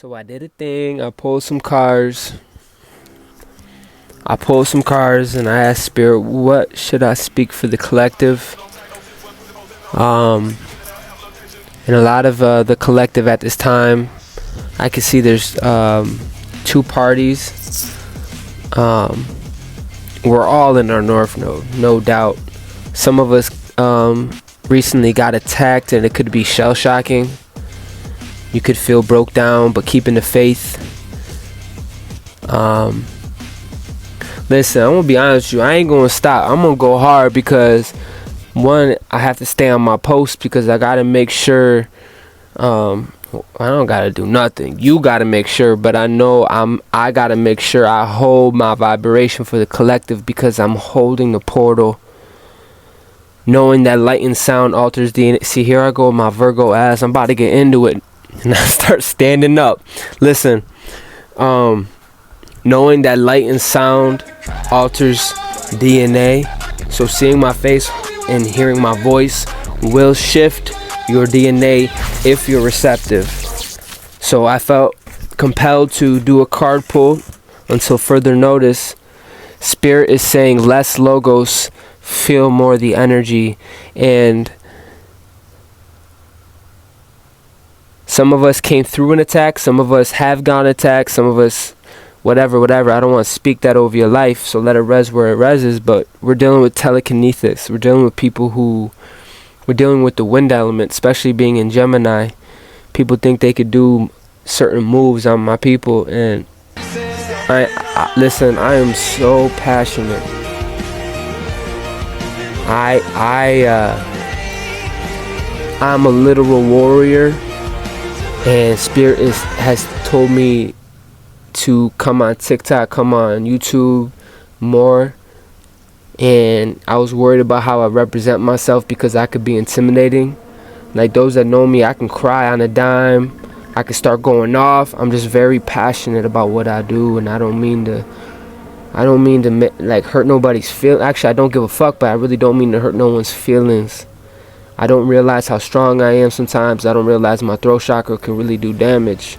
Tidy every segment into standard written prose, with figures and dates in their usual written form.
So I did a thing. I pulled some cards. And I asked Spirit, what should I speak for the collective? And a lot of the collective at this time, I can see there's two parties. We're all in our North Node, no doubt. Some of us recently got attacked, and it could be shell-shocking. You could feel broke down, but keeping the faith. Listen, I'm gonna be honest with you. I ain't gonna stop. I'm gonna go hard because, one, I have to stay on my post because I gotta make sure. I don't gotta do nothing. You gotta make sure, but I know I gotta make sure I hold my vibration for the collective because I'm holding the portal. Knowing that light and sound alters DNA. See, here I go with my Virgo ass. I'm about to get into it. And I start standing up. Listen, knowing that light and sound alters DNA. So seeing my face and hearing my voice will shift your DNA if you're receptive. So I felt compelled to do a card pull until further notice. Spirit is saying less logos, feel more the energy. And some of us came through an attack, some of us have gone attacked, some of us whatever. I don't want to speak that over your life, so let it res where it reses. But we're dealing with telekinesis. We're dealing with people who, we're dealing with the wind element, especially being in Gemini. People think they could do certain moves on my people, and I listen, I am so passionate. I'm a literal warrior, and Spirit has told me to come on TikTok, come on YouTube more. And I was worried about how I represent myself because I could be intimidating. Like those that know me, I can cry on a dime. I can start going off. I'm just very passionate about what I do, and I don't mean to like hurt nobody's feelings. Actually, I don't give a fuck, but I really don't mean to hurt no one's feelings. I don't realize how strong I am sometimes. I don't realize my throat chakra can really do damage.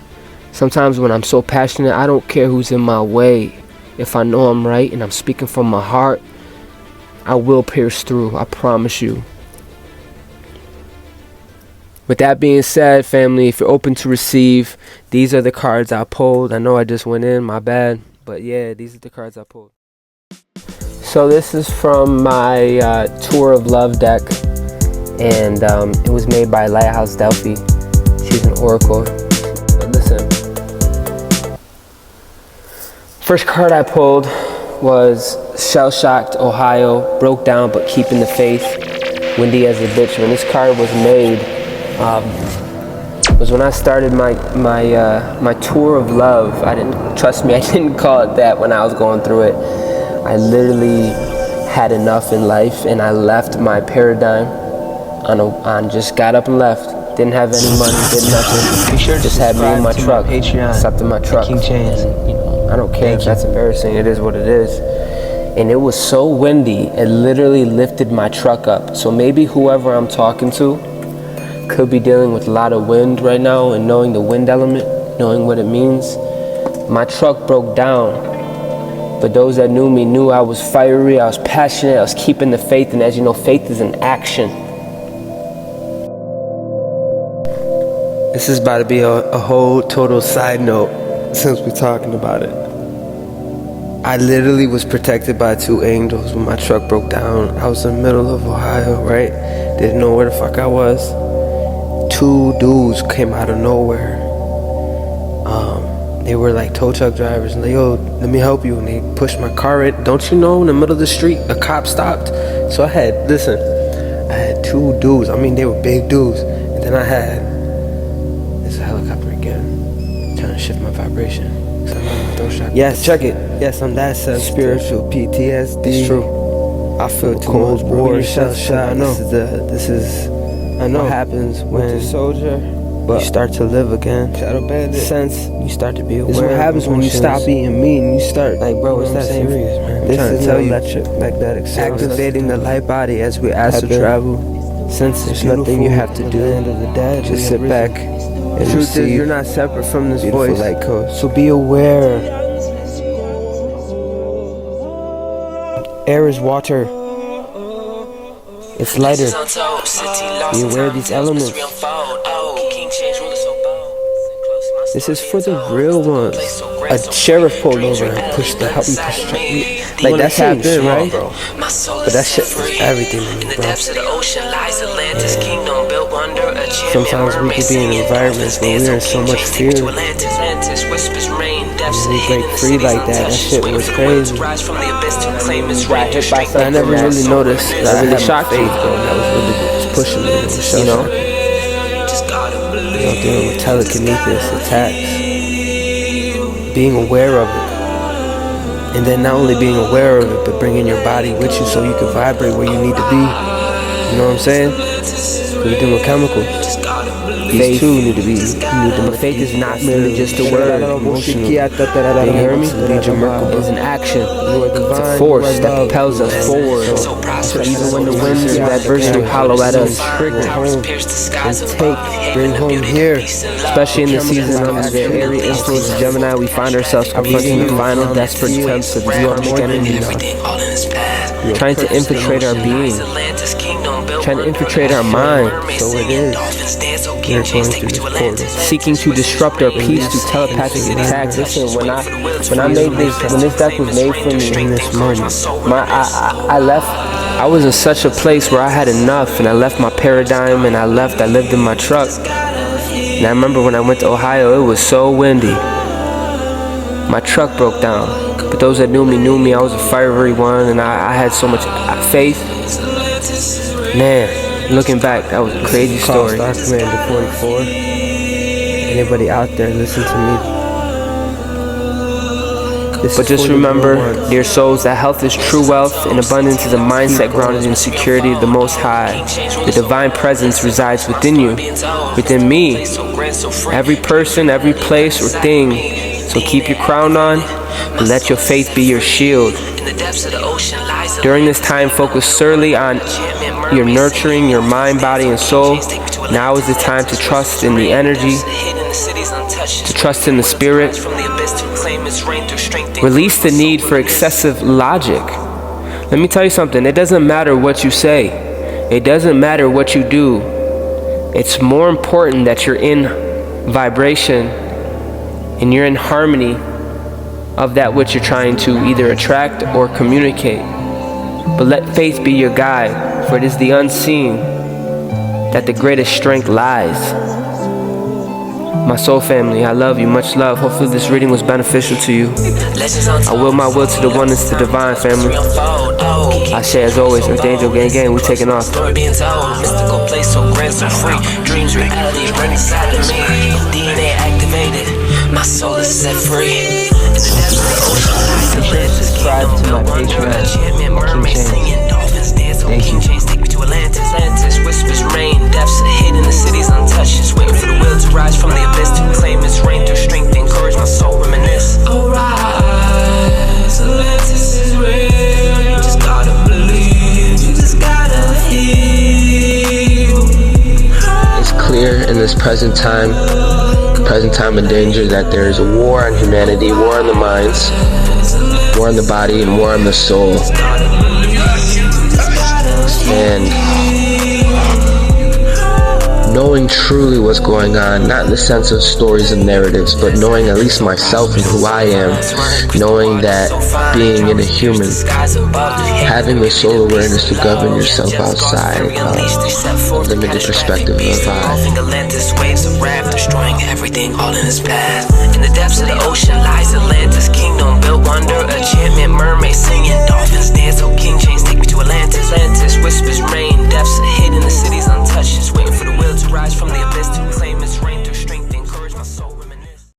Sometimes when I'm so passionate, I don't care who's in my way. If I know I'm right and I'm speaking from my heart, I will pierce through, I promise you. With that being said, family, if you're open to receive, these are the cards I pulled. I know I just went in, my bad. But yeah, these are the cards I pulled. So this is from my Tour of Love deck. And it was made by Lighthouse Delphy. She's an oracle. But listen. First card I pulled was Shell-Shocked Ohio, broke down but keeping the faith, windy as a bitch. When this card was made, was when I started my tour of love. I didn't call it that when I was going through it. I literally had enough in life, and I left my paradigm on just got up and left. Didn't have any money, did nothing. Just had me in my truck, slept in my truck. And, I don't care if that's embarrassing. It is what it is. And it was so windy, it literally lifted my truck up. So maybe whoever I'm talking to could be dealing with a lot of wind right now, and knowing the wind element, knowing what it means. My truck broke down, but those that knew me knew I was fiery, I was passionate, I was keeping the faith, and as you know, faith is an action. This is about to be a whole total side note since we're talking about it. I literally was protected by two angels when my truck broke down. I was in the middle of Ohio, right? Didn't know where the fuck I was. Two dudes came out of nowhere. They were like tow truck drivers, and they, yo, let me help you. And they pushed my car in. Don't you know, in the middle of the street, a cop stopped. So I had two dudes. I mean, they were big dudes. And then I had this helicopter again, trying to shift my vibration. Yes, check it. Yes, I'm that spiritual PTSD. It's true. I feel too much war, shell-shock. I know. This is I know what happens when the soldier, but you start to live again. Shadow bandit. Sense, you start to be aware. This is what happens when you stop eating meat and you start like, bro, it's that serious, man. This is tell you, magnetic activating the light body as we astral travel. Since there's nothing you have to do, just sit back, And truth is, you're not separate from this voice. Light coast. So be aware. Air is water. It's lighter. Be aware of these elements. This is for the real ones. A sheriff pulled over and pushed the help me push me. Like that seems small, right? Bro. But that shit was everything to me, bro. Sometimes we could be in environments where we're in so much fear. And we break free like that. That shit was crazy. Got hit by something I never really noticed. That really shocked me, bro. That was really pushing me. You know? Dealing with telekinesis attacks. Being aware of it. And then not only being aware of it, but bringing your body with you so you can vibrate where you need to be. You know what I'm saying? We're dealing with chemicals. These too need to be. Faith is not merely just a word. Emotional. You hear me? It's an action. It's a force that propels us forward. Even when the winds of adversity hollow at us, bring home here. Especially in the season of the airy influence of Gemini, we find ourselves confronting the final desperate attempts of the cosmic energy, trying to infiltrate our being, trying to infiltrate our mind. So it is. We're going through this portal, seeking to disrupt our peace through telepathic attacks. Listen, when this deck was made for me in this moment, I left. I was in such a place where I had enough, and I left my paradigm, and I lived in my truck. And I remember when I went to Ohio, it was so windy. My truck broke down. But those that knew me. I was a fiery one, and I had so much faith. Man, looking back, that was a crazy story. Star Commander 44. Anybody out there, listen to me. But just remember, dear souls, that health is true wealth, and abundance is a mindset grounded in security of the Most High. The divine presence resides within you, within me, every person, every place or thing. So keep your crown on, and let your faith be your shield. During this time, focus solely on your nurturing your mind, body, and soul. Now is the time to trust in the energy, to trust in the spirit. Release the need for excessive logic. Let me tell you something. It doesn't matter what you say. It doesn't matter what you do. It's more important that you're in vibration and you're in harmony of that which you're trying to either attract or communicate. But let faith be your guide, for it is the unseen that the greatest strength lies. My soul family, I love you, much love. Hopefully this reading was beneficial to you. I will my will to the oneness, to divine family. I say as always, Earth Angel gang, we taking off. Mystical place so grand, so free. Dreams, reality, run inside of me. DNA activated, my soul is set free. Subscribe to my Patreon. Thank you. Take me to Atlantis, whispers rain, depths hidden, the city's untouched. Just waiting for the will to rise from the abyss, to claim its reign through strength, encourage my soul, reminisce. Oh, rise, Atlantis is real. You just gotta believe, you just gotta heal. It's clear in this present time of danger, that there is a war on humanity, war on the minds, war on the body, and war on the soul. And knowing truly what's going on, not in the sense of stories and narratives, but knowing at least myself and who I am, knowing that being in a human, having the soul awareness to govern yourself outside of limited perspective of I. Waves of wrath, destroying everything all in its path. In the depths of the ocean lies Atlantis, kingdom built wonder, enchantment, mermaids singing, dolphins dance, so king chains take me to Atlantis.